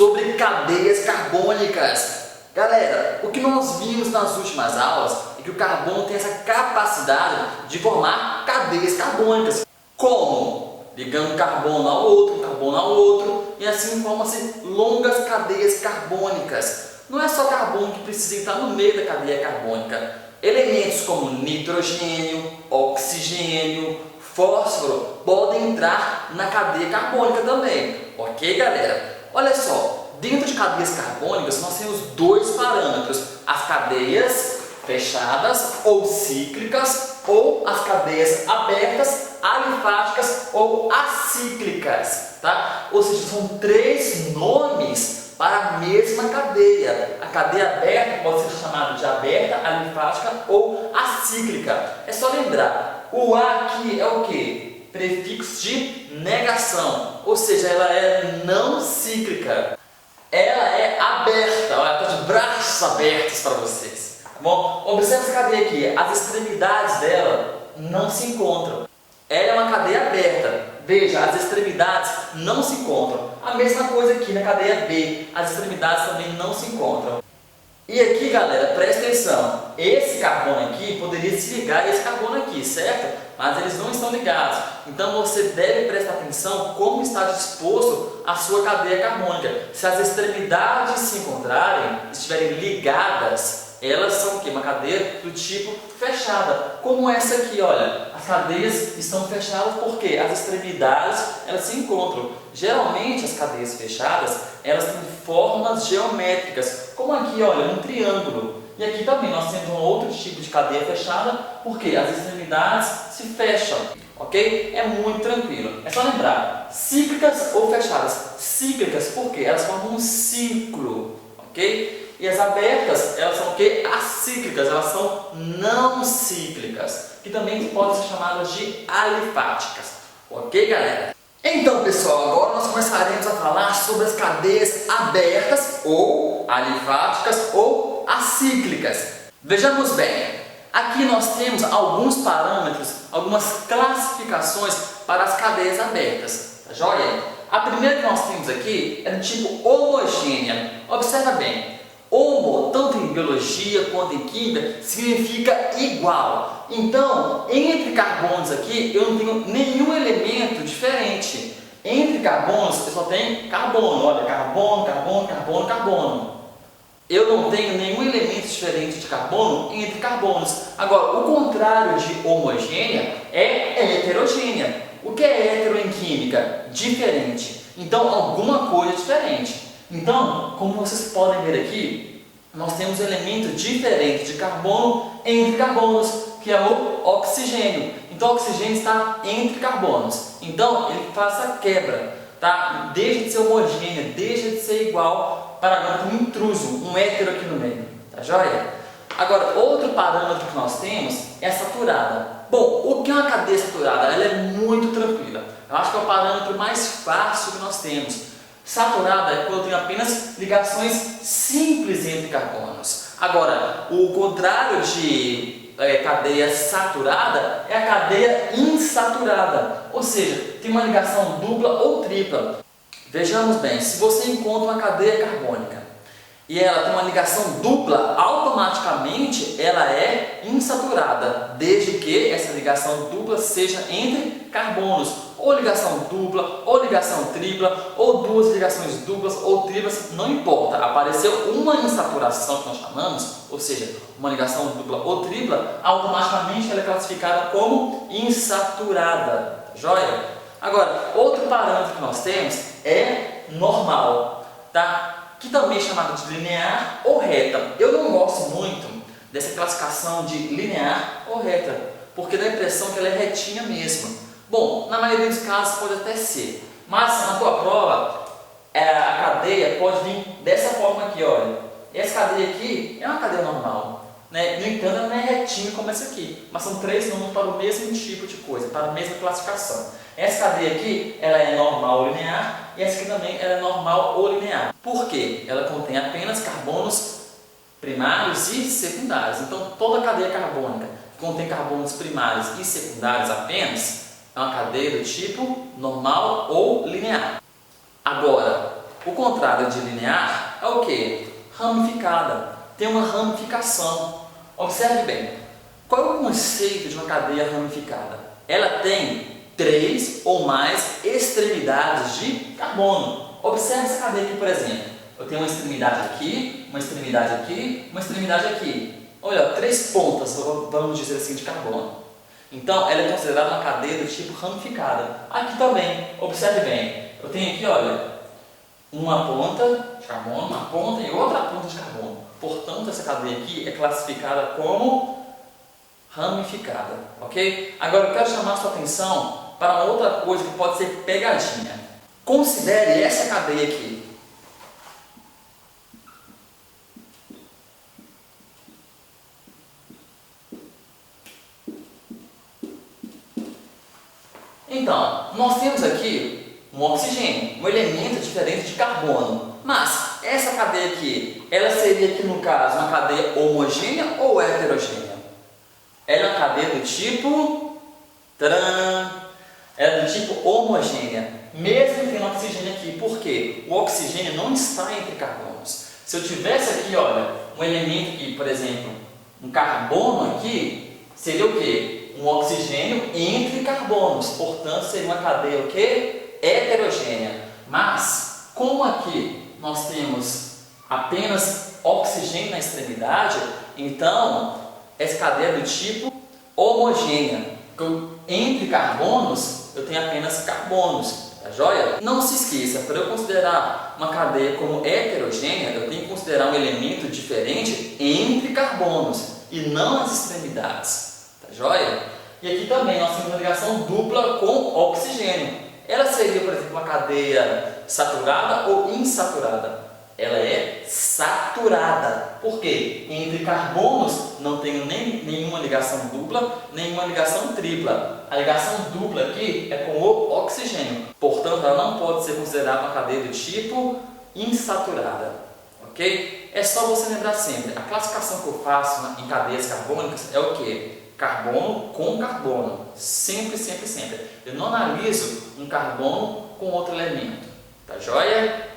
sobre cadeias carbônicas. Galera, o que nós vimos nas últimas aulas é que o carbono tem essa capacidade de formar cadeias carbônicas. Como? Ligando carbono ao outro, e assim formam-se longas cadeias carbônicas. Não é só carbono que precisa entrar no meio da cadeia carbônica. Elementos como nitrogênio, oxigênio, fósforo podem entrar na cadeia carbônica também. Ok, galera? Olha só, dentro de cadeias carbônicas nós temos dois parâmetros: as cadeias fechadas ou cíclicas, ou as cadeias abertas, alifáticas ou acíclicas, tá? Ou seja, são três nomes para a mesma cadeia. A cadeia aberta pode ser chamada de aberta, alifática ou acíclica. É só lembrar, o A aqui é o que? Prefixo de negação, ou seja, ela é não cíclica. Ela é aberta, ela está de braços abertos para vocês. Tá bom? Observe essa cadeia aqui, as extremidades dela não se encontram. Ela é uma cadeia aberta. Veja, as extremidades não se encontram. A mesma coisa aqui na cadeia B, as extremidades também não se encontram. E aqui, galera, presta atenção, esse carbono aqui poderia se ligar a esse carbono aqui, certo? Mas eles não estão ligados. Então você deve prestar atenção como está disposto a sua cadeia carbônica. Se as extremidades se encontrarem, estiverem ligadas, elas são o quê? Uma cadeia do tipo fechada, como essa aqui, olha. As cadeias estão fechadas porque as extremidades elas se encontram. Geralmente as cadeias fechadas elas têm formas geométricas, como aqui, olha, um triângulo. E aqui também nós temos um outro tipo de cadeia fechada, porque as extremidades se fecham, ok? É muito tranquilo. É só lembrar, cíclicas ou fechadas. Cíclicas porque elas formam um ciclo, ok? E as abertas, elas são o que? Acíclicas, elas são não cíclicas, que também podem ser chamadas de alifáticas, ok, galera? Então, pessoal, agora nós começaremos a falar sobre as cadeias abertas ou alifáticas ou acíclicas. Vejamos bem, aqui nós temos alguns parâmetros, algumas classificações para as cadeias abertas, tá joia? A primeira que nós temos aqui é do tipo homogênea. Observa bem. Homo, tanto em biologia quanto em química, significa igual. Então, entre carbonos aqui, eu não tenho nenhum elemento diferente. Entre carbonos, eu só tenho carbono. Olha, carbono, carbono, carbono, carbono. Eu não tenho nenhum elemento diferente de carbono entre carbonos. Agora, o contrário de homogênea é heterogênea. O que é hetero em química? Diferente. Então, alguma coisa diferente. Então, como vocês podem ver aqui, nós temos um elemento diferente de carbono entre carbonos, que é o oxigênio. Então, o oxigênio está entre carbonos. Então, ele faz a quebra, tá? Deixa de ser homogêneo, deixa de ser igual, para agora ter um intruso, um hétero aqui no meio. Tá joia? Agora, outro parâmetro que nós temos é a saturada. Bom, o que é uma cadeia saturada? Ela é muito tranquila. Eu acho que é o parâmetro mais fácil que nós temos. Saturada é quando eu tenho apenas ligações simples entre carbonos. Agora, o contrário de cadeia saturada é a cadeia insaturada, ou seja, tem uma ligação dupla ou tripla. Vejamos bem, se você encontra uma cadeia carbônica e ela tem uma ligação dupla, automaticamente ela é insaturada, desde que essa ligação dupla seja entre carbonos, ou ligação dupla, ou ligação tripla, ou duas ligações duplas ou triplas, não importa. Apareceu uma insaturação que nós chamamos, ou seja, uma ligação dupla ou tripla, automaticamente ela é classificada como insaturada, tá joia? Agora, outro parâmetro que nós temos é normal, tá? Que também é chamado de linear ou reta. Eu não gosto muito dessa classificação de linear ou reta, porque dá a impressão que ela é retinha mesmo. Bom, na maioria dos casos pode até ser, mas na tua prova a cadeia pode vir dessa forma aqui, olha. Essa cadeia aqui é uma cadeia normal, né? No entanto, ela não é retinha como essa aqui, mas são três números para o mesmo tipo de coisa, para a mesma classificação. Essa cadeia aqui, ela é normal ou linear, e essa aqui também ela é normal ou linear. Por quê? Ela contém apenas carbonos primários e secundários. Então, toda cadeia carbônica que contém carbonos primários e secundários apenas é uma cadeia do tipo normal ou linear. Agora, O contrário de linear é o que? Ramificada. Tem uma ramificação. Observe bem. Qual é o conceito de uma cadeia ramificada? Ela tem 3 ou mais extremidades de carbono. Observe essa cadeia aqui, por exemplo. Eu tenho uma extremidade aqui, uma extremidade aqui, uma extremidade aqui. Olha, 3 pontas, vamos dizer assim, de carbono. Então, ela é considerada uma cadeia do tipo ramificada. Aqui também, observe bem. Eu tenho aqui, olha, uma ponta de carbono, uma ponta e outra ponta de carbono. Portanto, essa cadeia aqui é classificada como ramificada, ok? Agora, eu quero chamar a sua atenção para uma outra coisa que pode ser pegadinha. Considere essa cadeia aqui. Então, nós temos aqui um oxigênio, um elemento diferente de carbono. Mas, essa cadeia aqui, ela seria aqui no caso uma cadeia homogênea ou heterogênea? Ela é uma cadeia do tipo... Tcharam! Ela é do tipo homogênea, mesmo tendo oxigênio aqui. Por quê? O oxigênio não está entre carbonos. Se eu tivesse aqui, olha, um elemento aqui, por exemplo, um carbono aqui, seria o quê? Um oxigênio entre carbonos, portanto seria uma cadeia o quê? Heterogênea. Mas, como aqui nós temos apenas oxigênio na extremidade, então essa cadeia é do tipo homogênea. Entre carbonos eu tenho apenas carbonos, tá joia? Não se esqueça, para eu considerar uma cadeia como heterogênea, eu tenho que considerar um elemento diferente entre carbonos e não as extremidades. Tá joia? E aqui também nós temos uma ligação dupla com oxigênio. Ela seria, por exemplo, uma cadeia saturada ou insaturada? Ela é saturada. Por quê? Entre carbonos não tenho nenhuma ligação dupla, nenhuma ligação tripla. A ligação dupla aqui é com o oxigênio. Portanto, ela não pode ser considerada uma cadeia do tipo insaturada. Ok? É só você lembrar sempre. A classificação que eu faço em cadeias carbônicas é o quê? Carbono com carbono. Sempre, sempre, sempre. Eu não analiso um carbono com outro elemento. Tá joia?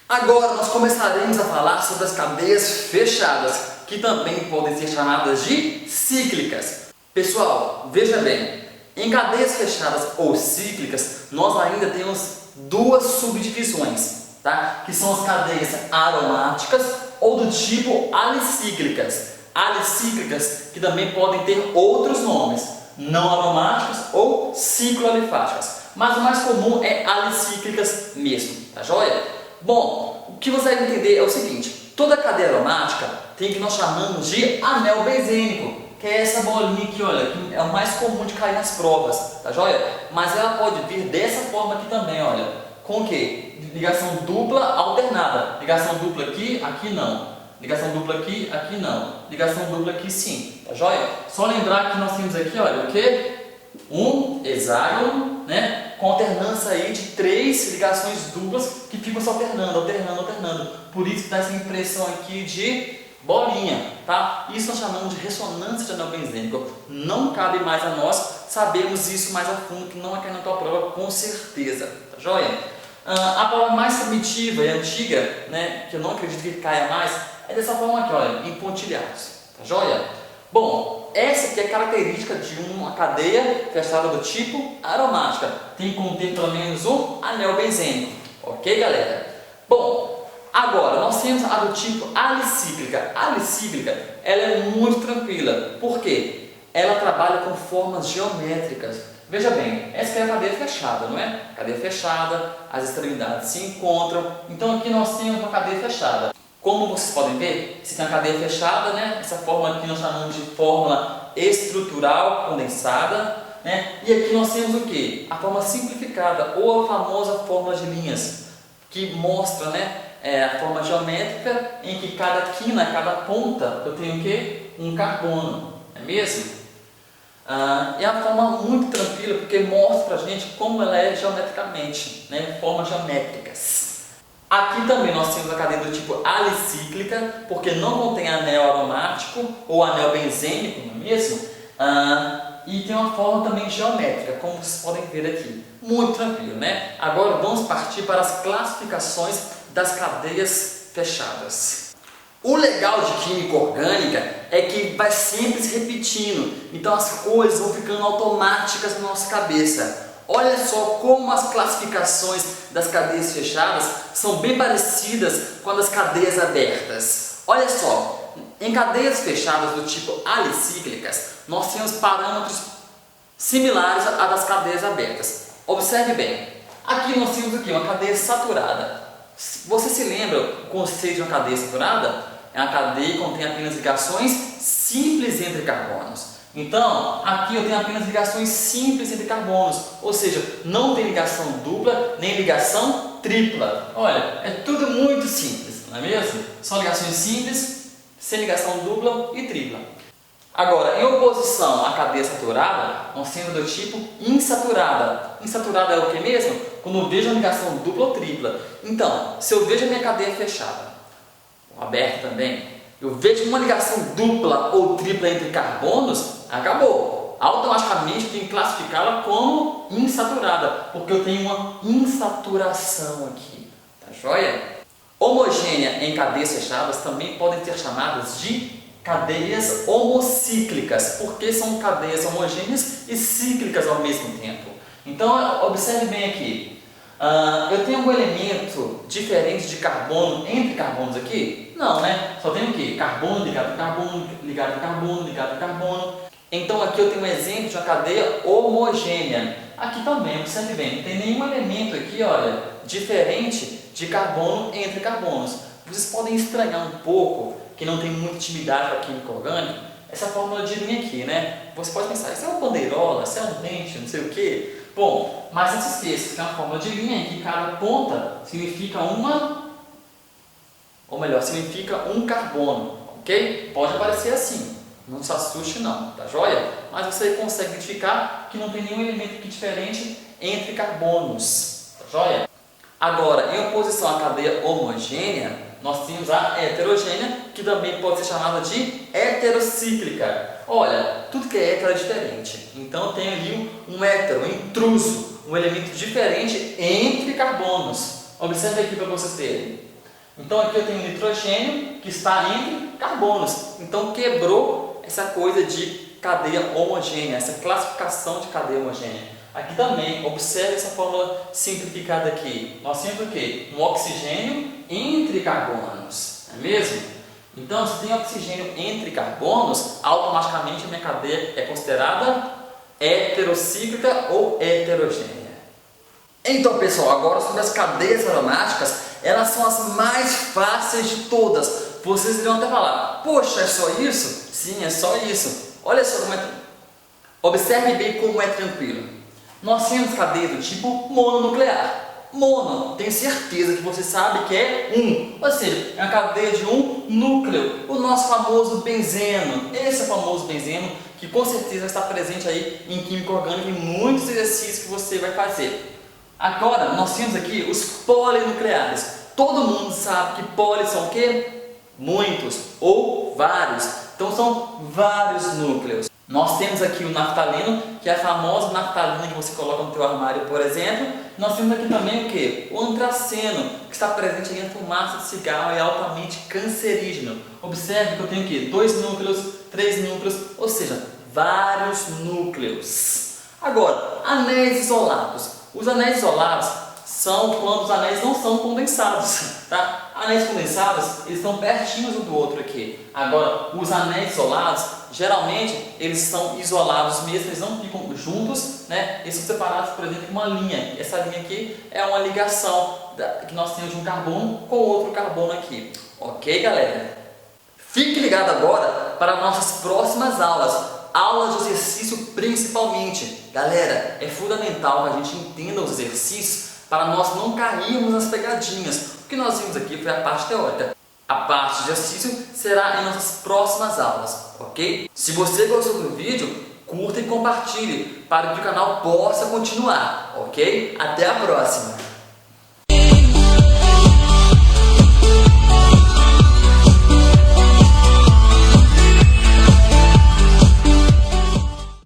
Agora nós começaremos a falar sobre as cadeias fechadas, que também podem ser chamadas de cíclicas. Pessoal, veja bem, em cadeias fechadas ou cíclicas, nós ainda temos 2 subdivisões, tá? Que são as cadeias aromáticas ou do tipo alicíclicas. Alicíclicas que também podem ter outros nomes, não aromáticas ou cicloalifáticas. Mas o mais comum é alicíclicas mesmo, tá joia? Bom, o que você deve entender é o seguinte: toda cadeia aromática tem o que nós chamamos de anel benzênico, que é essa bolinha aqui, olha, que é o mais comum de cair nas provas, tá joia? Mas ela pode vir dessa forma aqui também, olha, com o que? Ligação dupla alternada. Ligação dupla aqui, aqui não. Ligação dupla aqui, aqui não. Ligação dupla aqui sim, tá joia? Só lembrar que nós temos aqui, olha, o que? Um hexágono, né? Com alternância aí de 3 ligações duplas que ficam se alternando, alternando, alternando. Por isso que dá essa impressão aqui de bolinha, tá? Isso nós chamamos de ressonância de anel benzênico. Não cabe mais a nós sabermos isso mais a fundo, que não vai cair na tua prova com certeza, tá joia? A prova mais primitiva e antiga, né, que eu não acredito que caia mais, é dessa forma aqui, olha, em pontilhados, tá joia? Bom, essa aqui é a característica de uma cadeia fechada do tipo aromática. Tem que conter pelo menos um anel benzênico, ok, galera? Bom, agora nós temos a do tipo alicíclica. A alicíclica, ela é muito tranquila. Por quê? Ela trabalha com formas geométricas. Veja bem, essa é a cadeia fechada, não é? Cadeia fechada, as extremidades se encontram. Então aqui nós temos uma cadeia fechada. Como vocês podem ver, se tem a cadeia fechada, né? Essa fórmula aqui nós chamamos de fórmula estrutural condensada, né? E aqui nós temos o que? A forma simplificada, ou a famosa fórmula de linhas, que mostra, né, a forma geométrica em que cada quina, cada ponta, eu tenho o que? Um carbono, não é mesmo? É uma forma muito tranquila, porque mostra pra gente como ela é geometricamente, né? Formas geométricas. Aqui também nós temos a cadeia do tipo alicíclica, porque não contém anel aromático ou anel benzênico, não é mesmo? E tem uma forma também geométrica, como vocês podem ver aqui. Muito tranquilo, né? Agora vamos partir para as classificações das cadeias fechadas. O legal de química orgânica é que vai sempre se repetindo, então as coisas vão ficando automáticas na nossa cabeça. Olha só como as classificações das cadeias fechadas são bem parecidas com as das cadeias abertas. Olha só, em cadeias fechadas do tipo alicíclicas, nós temos parâmetros similares a das cadeias abertas. Observe bem, aqui nós temos aqui uma cadeia saturada. Você se lembra o conceito de uma cadeia saturada? É uma cadeia que contém apenas ligações simples entre carbonos. Então, aqui eu tenho apenas ligações simples entre carbonos, ou seja, não tem ligação dupla nem ligação tripla. Olha, é tudo muito simples, não é mesmo? São ligações simples, sem ligação dupla e tripla. Agora, em oposição à cadeia saturada, nós temos do tipo insaturada. Insaturada é o que mesmo? Quando eu vejo uma ligação dupla ou tripla. Então, se eu vejo a minha cadeia fechada, ou aberta também, eu vejo uma ligação dupla ou tripla entre carbonos, acabou. Automaticamente eu tenho que classificá-la como insaturada, porque eu tenho uma insaturação aqui. Tá joia? Homogênea em cadeias fechadas também podem ser chamadas de cadeias homocíclicas, porque são cadeias homogêneas e cíclicas ao mesmo tempo. Então, observe bem aqui. Eu tenho algum elemento diferente de carbono entre carbonos aqui? Não, né? Só tenho o quê? Carbono ligado a carbono, ligado a carbono, ligado a carbono. Então aqui eu tenho um exemplo de uma cadeia homogênea. Aqui também, observe bem, não tem nenhum elemento aqui, olha, diferente de carbono entre carbonos. Vocês podem estranhar um pouco, que não tem muita intimidade com a química orgânica, essa fórmula de linha aqui, né? Você pode pensar, isso é uma bandeirola, isso é um dente, não sei o quê. Bom, mas não se esqueça que é uma fórmula de linha em que cada ponta significa significa um carbono, ok? Pode aparecer assim, não se assuste não, tá joia? Mas você consegue identificar que não tem nenhum elemento aqui diferente entre carbonos, tá joia? Agora, em oposição à cadeia homogênea, nós temos a heterogênea, que também pode ser chamada de heterocíclica. Olha, tudo que é hétero é diferente. Então tem ali um hétero, um intruso, um elemento diferente entre carbonos. Observe aqui para vocês terem. Então aqui eu tenho um nitrogênio que está entre carbonos. Então quebrou essa coisa de cadeia homogênea, essa classificação de cadeia homogênea. Aqui também, observe essa fórmula simplificada aqui. Nós temos o quê? Um oxigênio entre carbonos, não é mesmo? Então, se tem oxigênio entre carbonos, automaticamente a minha cadeia é considerada heterocíclica ou heterogênea. Então, pessoal, agora sobre as cadeias aromáticas, elas são as mais fáceis de todas. Vocês irão até falar, poxa, é só isso? Sim, é só isso. Olha só como é. Observe bem como é tranquilo. Nós temos cadeias do tipo mononuclear. Mono, tenho certeza que você sabe que é um, ou seja, é uma cadeia de um núcleo. O nosso famoso benzeno, esse é o famoso benzeno que com certeza está presente aí em química orgânica em muitos exercícios que você vai fazer. Agora, nós temos aqui os polinucleares. Todo mundo sabe que poli são o quê? Muitos ou vários. Então são vários núcleos. Nós temos aqui o naftaleno, que é a famosa naftalina que você coloca no teu armário, por exemplo. Nós temos aqui também o quê? O antraceno, que está presente aí na fumaça de cigarro e é altamente cancerígeno. Observe que eu tenho aqui 2 núcleos, 3 núcleos, ou seja, vários núcleos. Agora, anéis isolados. Os anéis isolados são quando os anéis não são condensados, tá? Anéis condensados, eles estão pertinhos um do outro aqui. Agora, os anéis isolados, geralmente, eles são isolados mesmo, eles não ficam juntos, né? Eles são separados, por exemplo, com uma linha. Essa linha aqui é uma ligação que nós temos de um carbono com outro carbono aqui. Ok, galera? Fique ligado agora para nossas próximas aulas. Aulas de exercício principalmente. Galera, é fundamental que a gente entenda os exercícios para nós não cairmos nas pegadinhas. O que nós vimos aqui foi a parte teórica. A parte de exercício será em nossas próximas aulas, ok? Se você gostou do vídeo, curta e compartilhe para que o canal possa continuar, ok? Até a próxima!